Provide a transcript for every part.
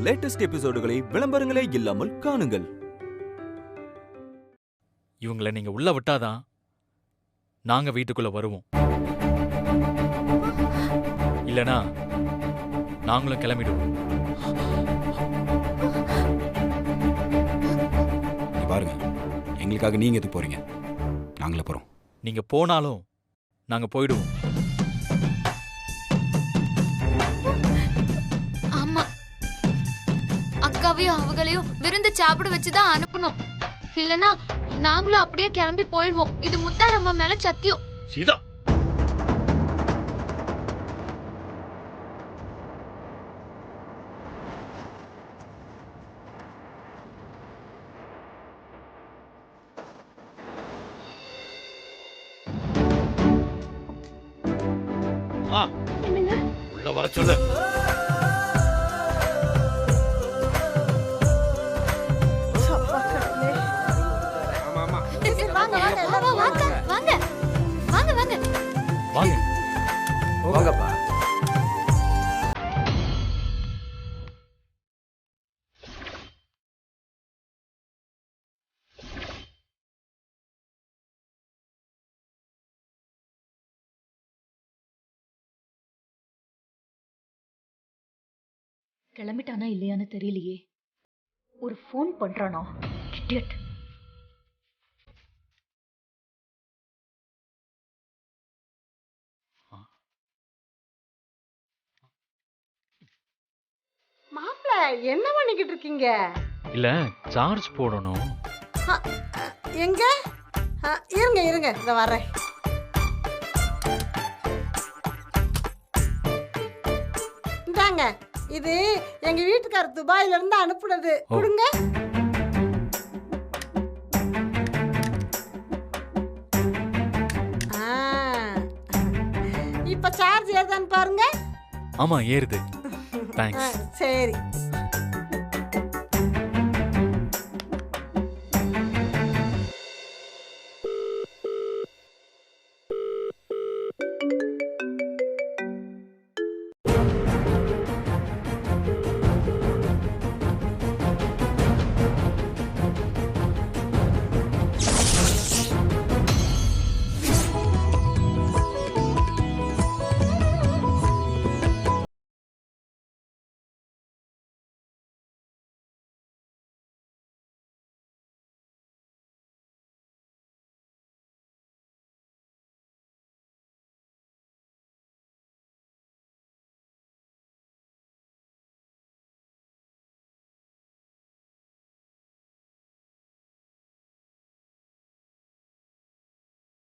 Latest எபிசோடுகளை விளம்பரங்களே இல்லாமல் காணுங்கள். இவங்களை நீங்க உள்ள விட்டாதான் நாங்க வீட்டுக்குள்ள வருவோம். இல்லனா நாங்களும் கிளம்பிடுவோம். பாருங்க, எங்களுக்காக நீங்க எதுக்கு போறீங்க? நாங்களே போறோம். நீங்க போனாலும் நாங்க போயிடுவோம். ஆமா, அக்காவையும் அவங்களையும் விருந்து சாப்பிட வச்சுதான் அனுப்பணும். இல்லனா நாங்களும் அப்படியே கிளம்பி போயிடுவோம். இது முத்தாரம்மா மேல சத்தியம். சீதா, உள்ள வர சொல்லு. வாங்க. வாங்கப்பா. கிளம்பிட்டானா இல்லையான்னு தெரியலையே. ஒரு ஃபோன் பண்றானா? இடியட். மாப்ள, என்ன பண்ணிக்கிட்டு இருக்கீங்க? இல்ல, சார்ஜ் போடணும். எங்க? இருங்க இருங்க, இத வரேன். இந்தாங்க, இது எங்க வீட்டுக்காரர் துபாயில இருந்து அனுப்புனது. கொடுங்க. இப்ப சார்ஜ் ஏதான்னு பாருங்க. ஆமா, ஏறுது. தேங்க்ஸ். சரி.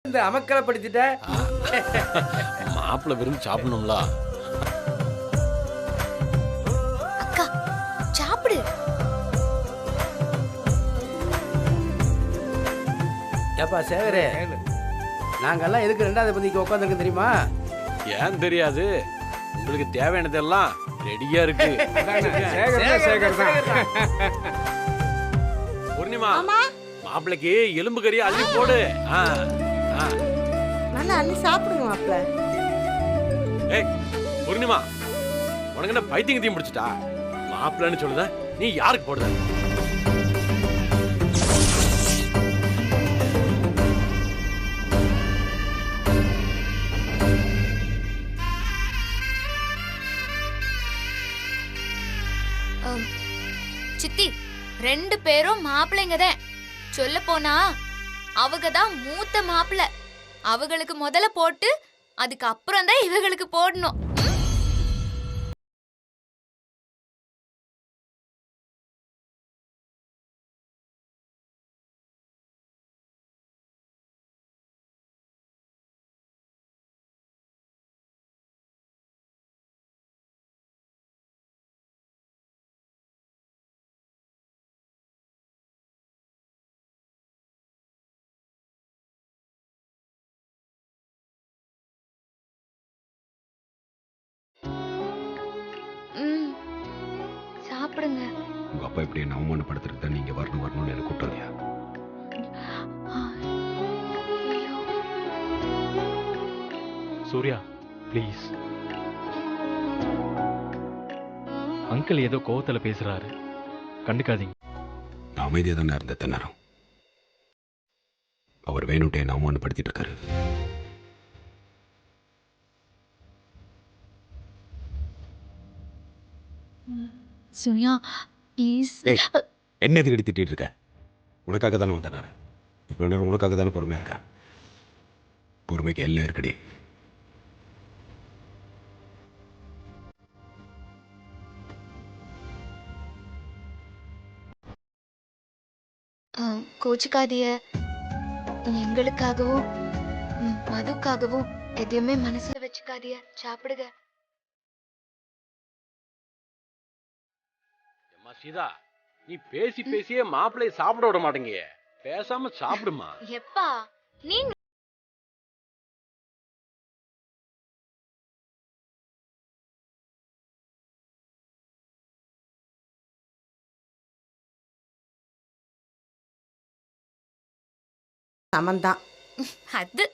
இந்த அமக்கலப்படுத்திட்ட. மாப்பிள்ள விரும்பி சாப்பிடணும்ல. அக்கா சாப்பிடு. ஏப்பா சேகரே, நாங்கெல்லாம் எதுக்கு ரெண்டாவது பந்திக்கு உட்காந்துருக்கு தெரியுமா? ஏன் தெரியாது? உங்களுக்கு தேவையானதெல்லாம் ரெடியா இருக்கு. பூர்ணிமா, மாப்பிளைக்கு எலும்பு கறி அள்ளி போடு. நல்லா அள்ளி சாப்பிடுங்க மாப்ள. ஏய் பூர்ணிமா, உனக்கு என்ன பைத்தியம் கத்தியம் முடிச்சுட்டா? மாப்பிள்ளைன்னு சொல்லுத, நீ யாருக்கு போடுத? சித்தி, ரெண்டு பேரும் மாப்பிள்ளைங்க தான். சொல்ல போனா அவங்க தான் மூத்த மாப்பிள்ளை. அவங்களுக்கு முதல்ல போட்டு அதுக்கு அப்புறம் தான் இவங்களுக்கு போடணும். சாப்பிடுங்க. உங்க அப்பா இப்படி என்ன அவமானப்படுத்துறது தான் நீங்க வரணும்னு எனக்கு கூப்பிட்டலையா? சூர்யா, ப்ளீஸ். அங்கிள் ஏதோ கோவத்துல பேசுறாரு, கண்டுக்காதீங்க. நான் அமைதியாக தானே இருந்த நேரம். அவர் வேணுட்டே என்ன அவமானப்படுத்திட்டு இருக்காரு. சூர்யா ப்ளீஸ். ஏய், என்ன எதுக்கு திட்டிட்டு இருக்க? உனக்காக தானே வந்தேன் நான். இப்போ நேரம் உனக்காக தானே பொறுமையாக இருக்கேன். பொறுமைக்கு எல்லாம் இருக்குடி. கோச்சுக்காதிய. எங்களுக்காகவும் மதுக்காகவும் எதையுமே மனசுல வச்சுக்காதிய. சாப்பிடுங்க. அம்மா சீதா, நீ பேசி பேசியே மாப்பிள்ளைய சாப்பிட விட மாட்டேங்க. பேசாம சாப்பிடுமா. எப்பா நீங்க சமந்தான். அது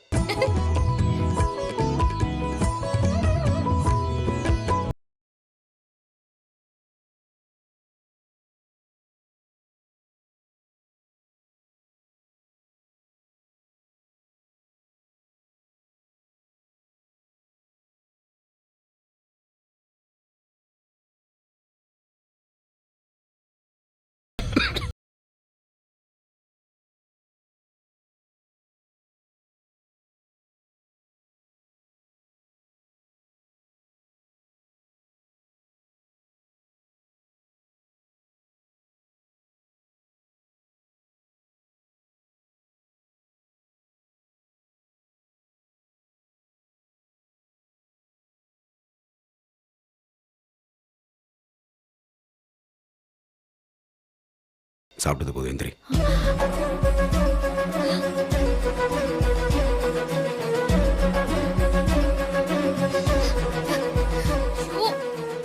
சாப்பிட்டது போதும், எந்திரி.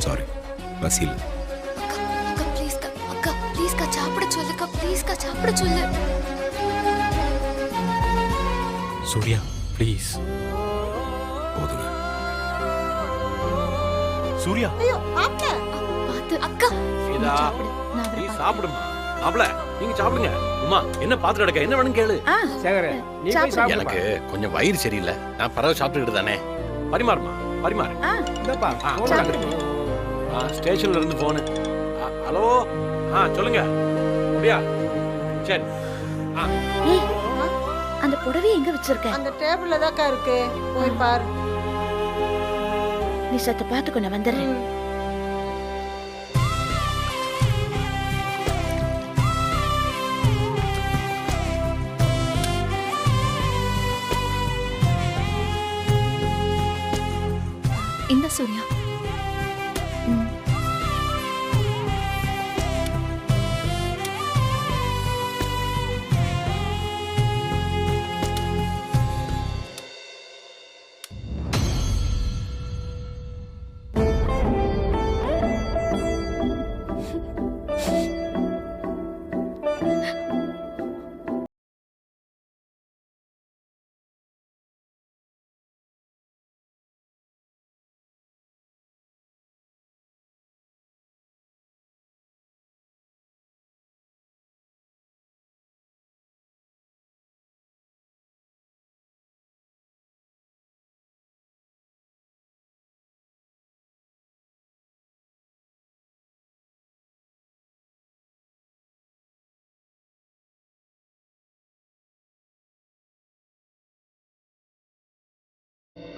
சாரி, பசியில். அக்கா ப்ளீஸ்க்கா. அக்கா ப்ளீஸ்க்கா சாப்பிட சொல்லுக்கா. ப்ளீஸ்க்கா சாப்பிட சொல்லு. சூர்யா ப்ளீஸ். போதுங்க. சூர்யா ஐயோ மாப்பிள. பாத்து அக்கா. சீதா, சாப்பிடு. நான் நீ அப்புறம் சாப்பிடுமா. மாப்பிள்ள நீங்க சாப்பிடுங்க. உமா என்ன பாத்து கிடக்க, என்ன வேணும் கேளு. சேகர நீ போய் சாப்பிடுப்பா. எனக்கு கொஞ்சம் வயிறு சரியில்லை. நான் பரவாயில்ல சாப்பிட்டுக்கிட்டு தானே. பரிமாறுமா பரிமாறு. இந்தப்பா ஆ, போன் சாப்பிடு. ஸ்டேஷன்ல இருந்து போனு. ஹலோ, சொல்லுங்க. அப்படியா, சரி. ஏய், அந்த புடவை எங்க வச்சிருக்க? அந்த டேபிள்ல தான்க்கா இருக்கு. போய் பாரு. நீ சத்த பாத்துக்கோ, நான் வந்துடுறேன். இந்த சூர்யா.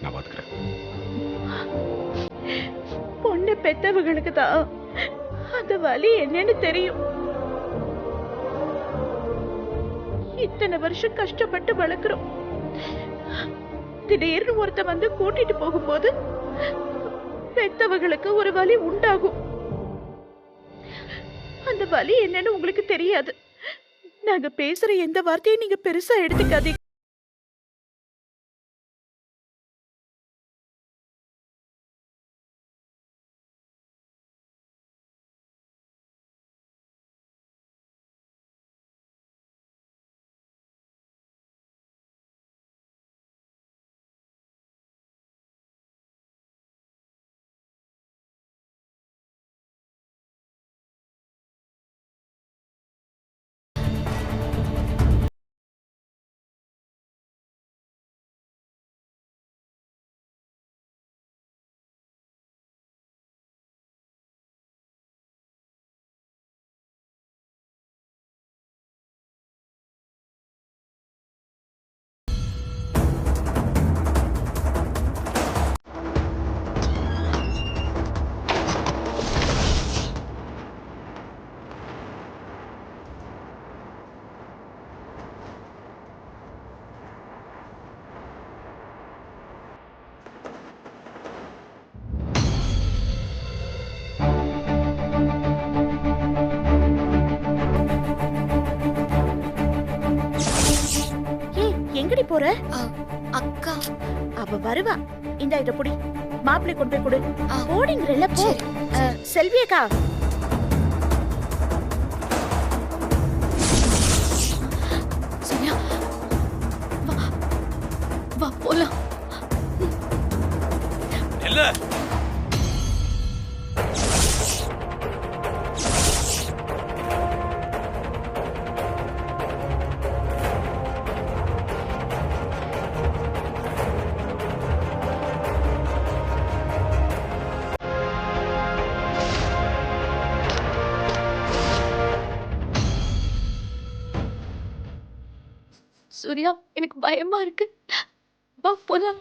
நான் பார்த்துக்கிறேன். பொண்ணு பெத்தவங்களுக்கு தான் அந்த வலி என்னன்னு தெரியும். இத்தனை வருஷம் கஷ்டப்பட்டு வளர்க்குறோம். திடீர்னு ஒருத்த வந்து கூட்டிட்டு போகும்போது பெத்தவங்களுக்கு ஒரு வலி உண்டாகும். அந்த வலி என்னன்னு உங்களுக்கு தெரியாது. நாங்க பேசுற எந்த வார்த்தையும் நீங்க பெருசா எடுத்துக்காதீங்க. போற? அக்கா. அவ வருவா. இந்த இத புடி. மாப்பிளை கொண்டு போய் கொடு. ஆ. ஓடிங்கறல்ல போ. சரி. செல்வி அக்கா. சூர்யா. வா போலாம். இல்ல சூர்யா, எனக்கு பயமா இருக்கு. வா போலாம்.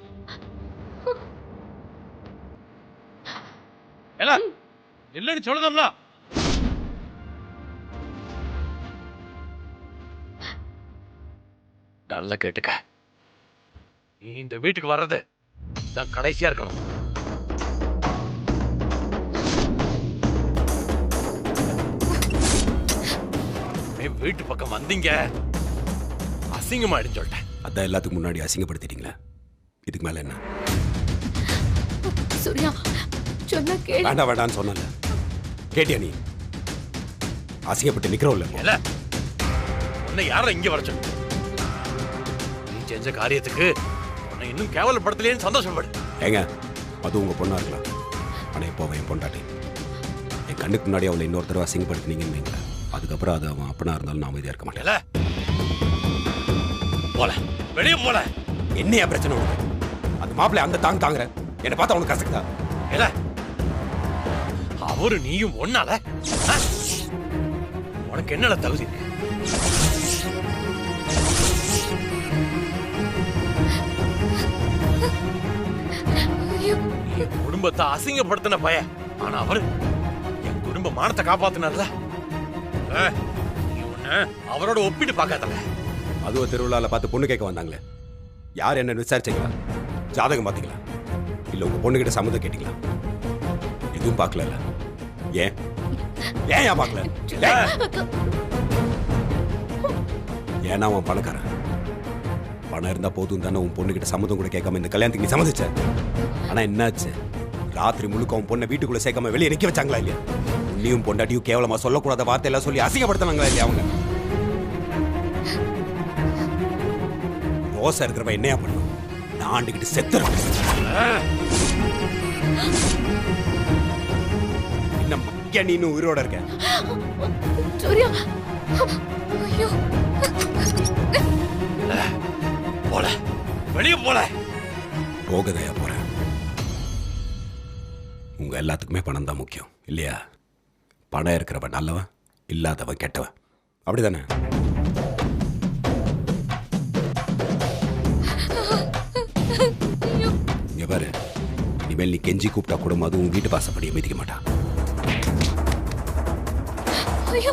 இல்லன்னு சொல்லுதல்ல. நல்லா கேட்டுக்க. நீ இந்த வீட்டுக்கு வர்றது தான் கடைசியா இருக்கணும். வீட்டு பக்கம் வந்தீங்க அசிங்கமாயிடுன்னு சொல்லிட்டேன். அதான் எல்லாத்துக்கும் முன்னாடி அசிங்கப்படுத்திட்டீங்களா? இதுக்கு மேல என்ன? சூர்யா, சொன்னா கேளு. வேண்டாம் வேண்டான்னு சொன்னல. கேட்டியா நீ? அசிங்கப்பட்டு நிக்கிறோம் இல்ல உன்னை யாரும் இங்க வர சொல்லு. நீ செஞ்ச காரியத்துக்கு உன்னை இன்னும் கேவலப்படுத்தலேன்னு சந்தோஷப்படு. ஏங்க, அது உங்க பொண்ணா இருக்கலாம். ஆனா இப்போ என் பொண்டாட்டி. என் கண்ணுக்கு முன்னாடி அவளை இன்னொரு தடவை அசிங்கப்படுத்தினீங்கன்னு வைங்களேன், அதுக்கப்புறம் அது அவன் அப்பனா இருந்தாலும் நான் அமைதியா இருக்க மாட்டேன். போல வெளியே போல. என்னையா பிரச்சனை உனக்கு? அந்த மாப்பிள்ளை அந்த தாங்குற என்னை பார்த்தா உனக்கு கசக்குதா? இல்ல அவரு நீயும் ஒன்னால உனக்கு என்னடா தகுதி இருக்கு? என் குடும்பத்தை அசிங்கப்படுத்தின பய. ஆனா அவரு என் குடும்ப மானத்தை காப்பாத்தினார்ல. நீ உன்ன அவரோட ஒப்பிட்டு பார்க்காதல. அதுவும் திருவிழாவில் பார்த்து பொண்ணு கேட்க வந்தாங்களே, யார் என்ன விசாரிச்சீங்களா? ஜாதகம் பார்த்தீங்களா? இல்ல உங்க பொண்ணுகிட்ட சம்மதம் கேட்டீங்களா? எதுவும் பார்க்கல. ஏன் ஏன் பார்க்கல? ஏன்னா அவன் பணக்காரன். பணம் இருந்தா போதும் தானே உன் பொண்ணுகிட்ட சம்மதம் கூட கேட்காம இந்த கல்யாணத்துக்கு நீ சம்மதிச்ச. ஆனா என்னாச்சு? ராத்திரி முழுக்க அவன் பொண்ணை வீட்டுக்குள்ள சேர்க்காம வெளியே நிக்க வச்சாங்களா இல்லையா? நீயும் பொண்டாட்டியும் கேவலமா சொல்லக்கூடாத வார்த்தையெல்லாம் சொல்லி அசிங்கப்படுத்தினாங்களா இல்லையா அவங்க? ரோசா இருக்கிறவ என்னையா பண்ணும்? நான் ஆண்டுகிட்டு செத்துறேன். இன்னும் நீ இன்னும் உயிரோட இருக்க. சூர்யா, ஐயோ. போல வெளியே போல. போகதையா போறேன். உங்க எல்லாத்துக்குமே பணம் தான் முக்கியம் இல்லையா? பணம் இருக்கிறவன் நல்லவன், இல்லாதவன் கெட்டவன். அப்படிதானே? இங்க பாரு, இனிமேல் நீ கெஞ்சி கூப்பிட்டா கூட அதுவும் உன் வீட்டு வாசப்படியை மிதிக்க மாட்டான். ஐயோ,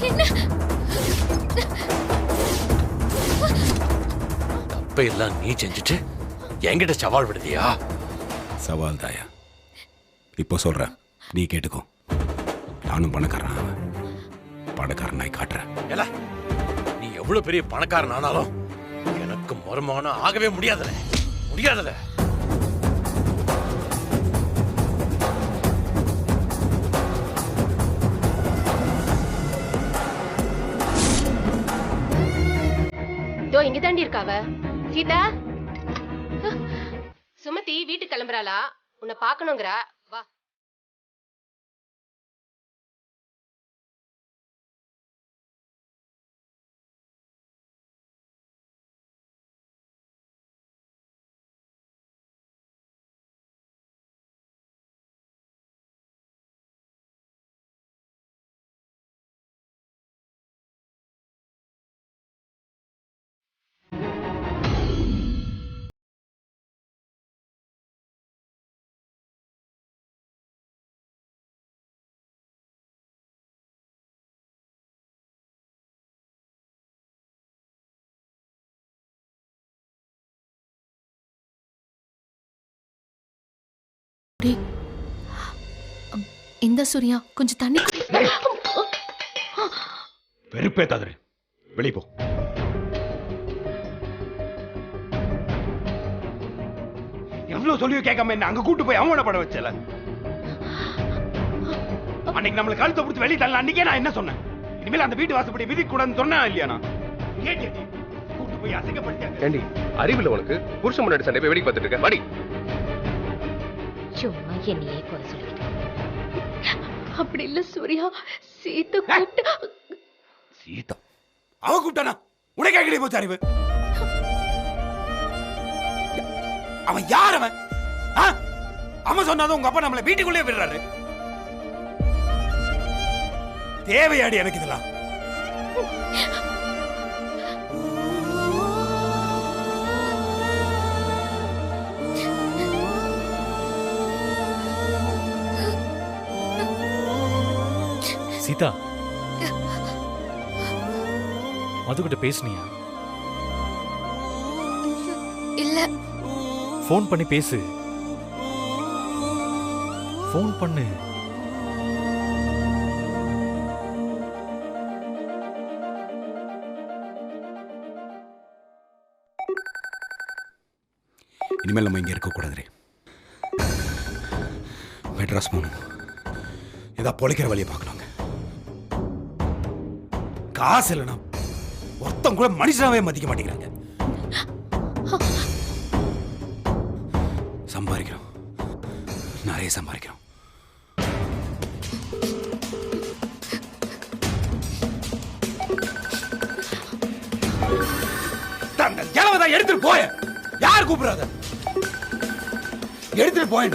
என்ன? தப்பையெல்லாம் நீ செஞ்சுட்டு என்கிட்ட சவால் விடுதியா? சவால் தாயா. இப்போ சொல்றேன், நீ கேட்டுக்கோ. நானும் பணக்காரன், பணக்காரனாய் காட்டுறேன். ஏல, நீ எவ்வளவு பெரிய பணக்காரன் ஆனாலும் எனக்கு மருமகனும் ஆகவே முடியாதுல. முடியாதுல. இதோ இங்க தாண்டி இருக்காவ. சீதா, சுமதி வீட்டுக்கு கிளம்புறாளா? உன்னை பாக்கணுங்கிறா. வா. இந்த சூர்யா, கொஞ்சம் தண்ணி. வெறுப்பே தவறு. வெளியே போ. இவ்வளவு சொல்லியும் கேட்காம என்ன அங்க கூட்டு போய் அவமானப்பட வச்சல. அன்னைக்கு நம்மள கழுத்தை பிடிச்சி வெளியே தள்ள அன்னைக்கே நான் என்ன சொன்னேன்? இனிமேல் அந்த வீட்டு வாசப்படி விதிக்க கூடாதுன்னு சொன்னா இல்லையா? நான் கேட்டி கூட்டு போய் அசிங்கப்படுத்தியாங்க. ஏண்டி அறிவில் உனக்கு புருஷன் முன்னாடி சண்டை போய் வேடிக்கை பார்த்துட்டு இருக்க வாடி. சும்மா என்னையே குறை சொல்லிட்டு. அப்படி இல்ல சூர்யா, சீதா கூப்பிட்டு. சீதா அவ கூப்பிட்டானா? உனக்கு கேட்கடி போச்சு அறிவு? அவன் யார் அவன்? அவன் சொன்னாதான் உங்க அப்பா நம்மளை வீட்டுக்குள்ளே விடுறாரு. தேவையாடி எனக்கு இதெல்லாம்? சீதா, மதுகிட்ட பேசுனியா? இல்ல. ஃபோன் பண்ணி பேசு. ஃபோன் பண்ணு. இனிமேல் நம்ம இங்க இருக்க கூடாது. மெட்ராஸ் போகணும். ஏதா பொழைக்கிற வழியை பார்க்கலாங்க. காசு இல்லைனா ஒருத்தம் கூட மனுஷனாவே மதிக்க மாட்டேங்கிறாங்க. சம்பாதிக்கிறோம், நிறைய சம்பாதிக்கிறோம். இளவதான் எடுத்துட்டு போய. யார் கூப்பிடாத? எடுத்துட்டு போய.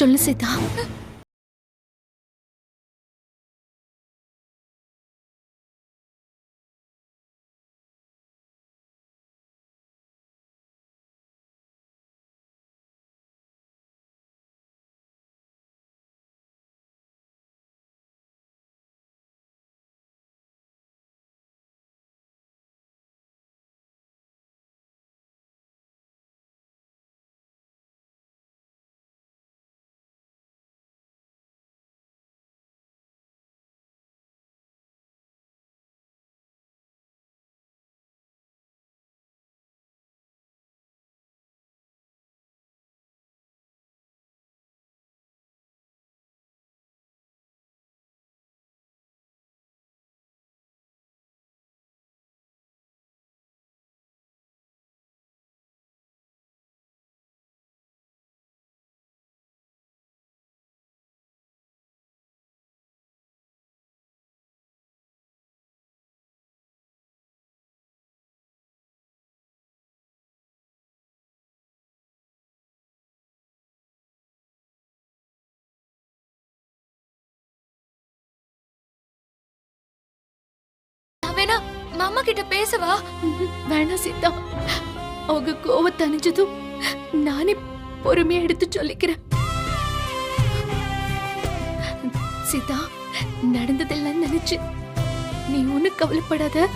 சொல்லு சீதா. வேணா மாமா கிட்ட பேசவா? வேணா சீதா, அவங்க கோவத்தை அணிஞ்சதும் நானே பொறுமையா எடுத்து சொல்லிக்கிறேன். சீதா, நடந்ததெல்லாம் நினைச்சு நீ ஒண்ணு கவலைப்படாத.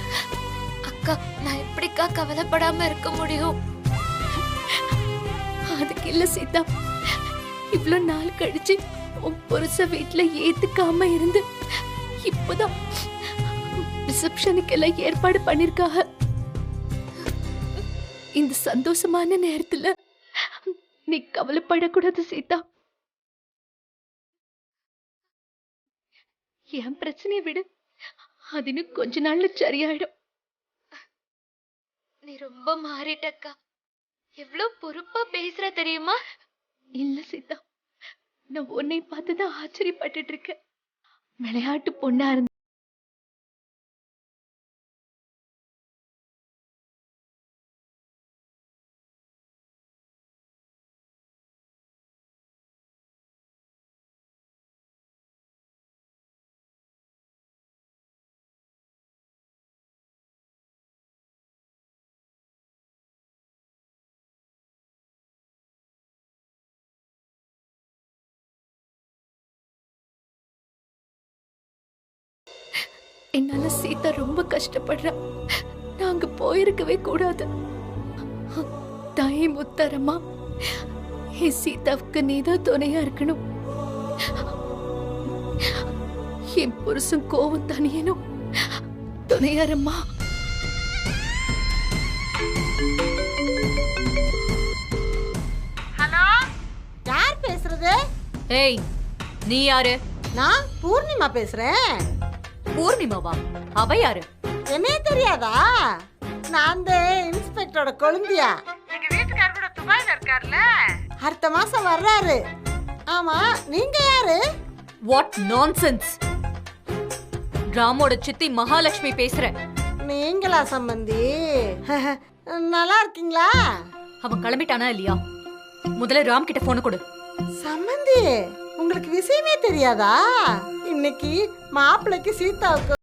அக்கா, நான் எப்படிக்கா கவலைப்படாம இருக்க முடியும்? அதுக்கு இல்ல சீதா, இவ்ளோ நாள் கழிச்சு உன் புருஷ வீட்டுல ஏத்துக்காம இருந்து இப்பதான் ரிசப்ஷனுக்கு எல்லாம் ஏற்பாடு பண்ணிருக்காக. இந்த சந்தோஷமான நேரத்துல நீ கவலைப்படக்கூடாது சீதா. என் பிரச்சனையை விடு, அது இன்னும் கொஞ்ச நாள்ல சரியாயிடும். நீ ரொம்ப மாறிட்டக்கா. எவ்வளவு பொறுப்பா பேசுற தெரியுமா? இல்ல சீதா, நான் உன்னை பார்த்துதான் ஆச்சரியப்பட்டுட்டு இருக்கேன். விளையாட்டு பொண்ணா இருந்த என்னால சீதா ரொம்ப கஷ்டப்படுறா. நாங்க போயிருக்கவே கூடாது. தாயே முத்தரமா, என் சீதாவுக்கு நீதான் துணையா இருக்கணும். என் புருஷன் கோவம் தனியனும் துணையாரம்மா. ஹலோ, யார் பேசுறது? ஏய், நீ யாரு? நான் பூர்ணிமா பேசுறேன். பூர்ணிமாவா? அவ யாரு? என்னையே தெரியாதா? நான் இன்ஸ்பெக்டரோட கொழுந்தியா. எங்க வீட்டுக்காரர் கூட துபாயில இருக்கார்ல, அடுத்த மாசம் வர்றாரு. ஆமா, நீங்க யாரு? What nonsense! ராமோட சித்தி மகாலட்சுமி பேசுறேன். நீங்களா சம்பந்தி? நல்லா இருக்கீங்களா? அவன் கிளம்பிட்டானா இல்லையா? முதல்ல ராம் கிட்ட போன கொடு. சம்பந்தி, உங்களுக்கு விஷயமே தெரியாதா? இன்னைக்கு மாப்பிள்ளைக்கு சீதாவுக்கு